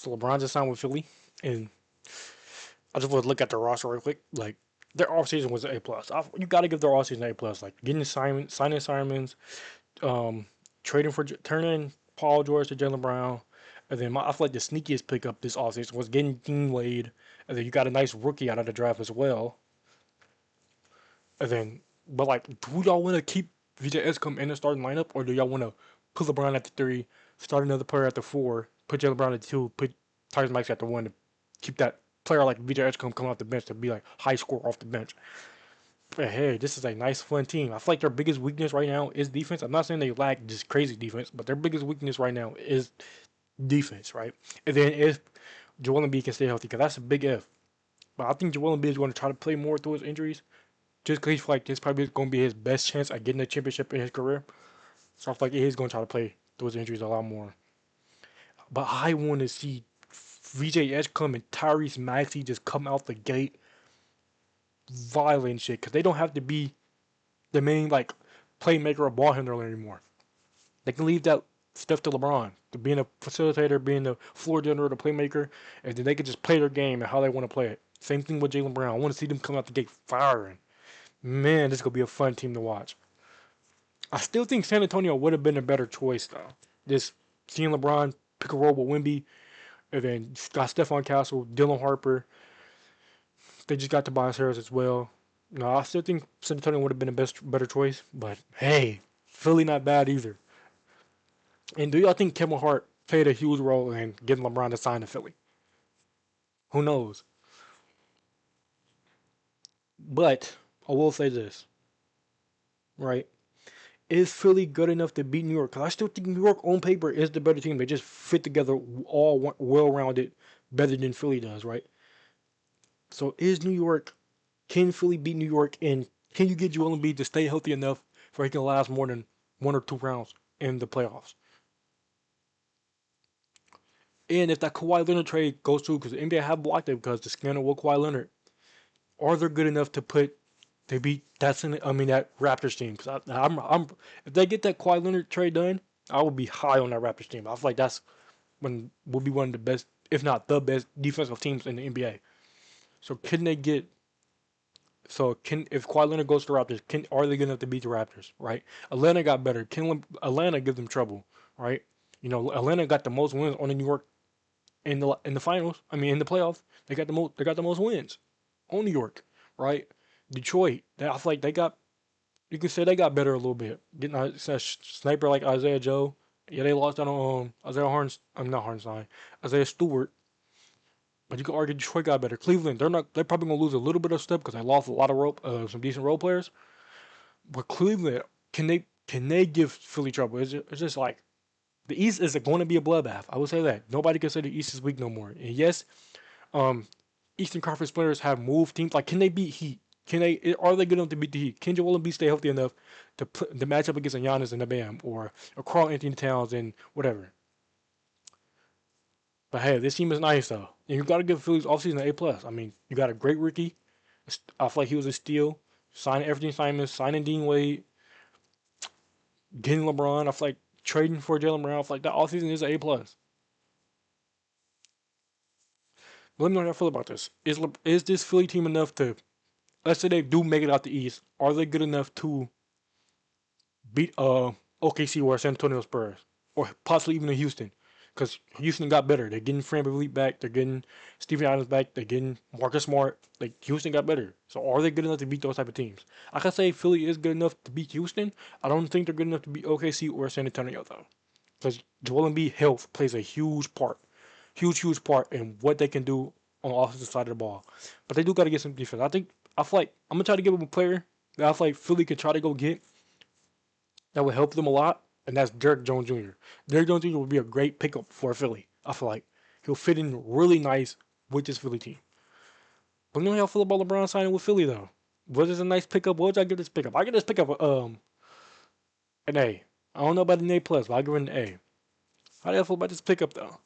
So LeBron just signed with Philly, and I just want to look at their roster real quick. Like their offseason was an A plus. You got to give their offseason an A plus. Like getting signing Simons, um, trading for turning Paul George to Jalen Brown, and then I feel like the sneakiest pickup this offseason was getting Dean Wade, and then you got a nice rookie out of the draft as well. And then, but like, do y'all want to keep VJ Escom in the starting lineup, or do y'all want to put LeBron at the three, start another player at the four, put Jalen Brown at the two, put Tyrese Maxey at the one to keep that player like VJ Edgecombe come off the bench to be like high score off the bench. But hey, this is a nice fun team. I feel like their biggest weakness right now is defense. I'm not saying they lack just crazy defense, but their biggest weakness right now is defense, right? And then if Joel Embiid can stay healthy, because that's a big if. But I think Joel Embiid is going to try to play more through his injuries, just because he feels like this probably going to be his best chance at getting a championship in his career. So I feel like he's going to try to play through his injuries a lot more. But I want to see VJ Edgecombe and Tyrese Maxey just come out the gate violent shit, because they don't have to be the main like playmaker or ball handler anymore. They can leave that stuff to LeBron, to being a facilitator, being the floor general, the playmaker, and then they can just play their game and how they want to play it. Same thing with Jalen Brown. I want to see them come out the gate firing. Man, this is gonna be a fun team to watch. I still think San Antonio would have been a better choice though. Just seeing LeBron pick a role with Wemby, and then got Stephon Castle, Dylan Harper. They just got Tobias Harris as well. No, I still think San Antonio would have been a better choice, but hey, Philly not bad either. And do y'all think Kevin Hart played a huge role in getting LeBron to sign to Philly? Who knows? But I will say this, right? Is Philly good enough to beat New York? Because I still think New York on paper is the better team. They just fit together all well-rounded better than Philly does, right? So is New York, can Philly beat New York, and can you get Joel Embiid to stay healthy enough for he can last more than 1 or 2 rounds in the playoffs? And if that Kawhi Leonard trade goes through, because the NBA have blocked it because the scandal with Kawhi Leonard, are they good enough to beat that Raptors team? Because if they get that Kawhi Leonard trade done, I will be high on that Raptors team. I feel like that's when will be one of the best, if not the best, defensive teams in the NBA. So can they get? So can if Kawhi Leonard goes to the Raptors, are they good enough to beat the Raptors? Right? Atlanta got better. Can Atlanta give them trouble? Right? Atlanta got the most wins on the New York in the finals. I mean, in the playoffs, they got the most wins on New York, right? Detroit, I feel like you can say they got better a little bit. Getting a sniper like Isaiah Joe. Yeah, they lost out on Isaiah Harns. I'm not Harnstein. Isaiah Stewart. But you can argue Detroit got better. Cleveland, they're probably gonna lose a little bit of step because they lost a lot of some decent role players. But Cleveland, can they give Philly trouble? It's just like the East is going to be a bloodbath. I will say that. Nobody can say the East is weak no more. And yes, um, Eastern Conference players have moved teams. Like, can they beat Heat? Are they good enough to beat the Heat? Can Joel Embiid stay healthy enough to match up against a Giannis and a Bam or a Karl Anthony Towns and whatever? But hey, this team is nice though, and you got to give Phillies offseason an A plus. I mean, you got a great rookie. I feel like he was a steal. Signing everything Simons, signing Dean Wade, getting LeBron. I feel like trading for Jalen Brown. I feel like that offseason is an A plus. Let me know how you feel about this. Is this Philly team enough to? Let's say they do make it out the East. Are they good enough to beat OKC or San Antonio Spurs, or possibly even Houston? Because Houston got better. They're getting Fran VanVleet back. They're getting Steven Adams back. They're getting Marcus Smart. Like, Houston got better. So are they good enough to beat those type of teams? I can say Philly is good enough to beat Houston. I don't think they're good enough to beat OKC or San Antonio though, because Joel Embiid health plays a huge part in what they can do on the offensive side of the ball. But they do got to get some defense. I feel like I'm gonna try to give them a player that I feel like Philly could try to go get that would help them a lot, and that's Derrick Jones Jr. Derrick Jones Jr. would be a great pickup for Philly. I feel like he'll fit in really nice with this Philly team. But you know how I feel about LeBron signing with Philly though. Was this a nice pickup? What would I give this pickup? I give this pickup an A. I don't know about an A plus, but I give it an A. How do you feel about this pickup though?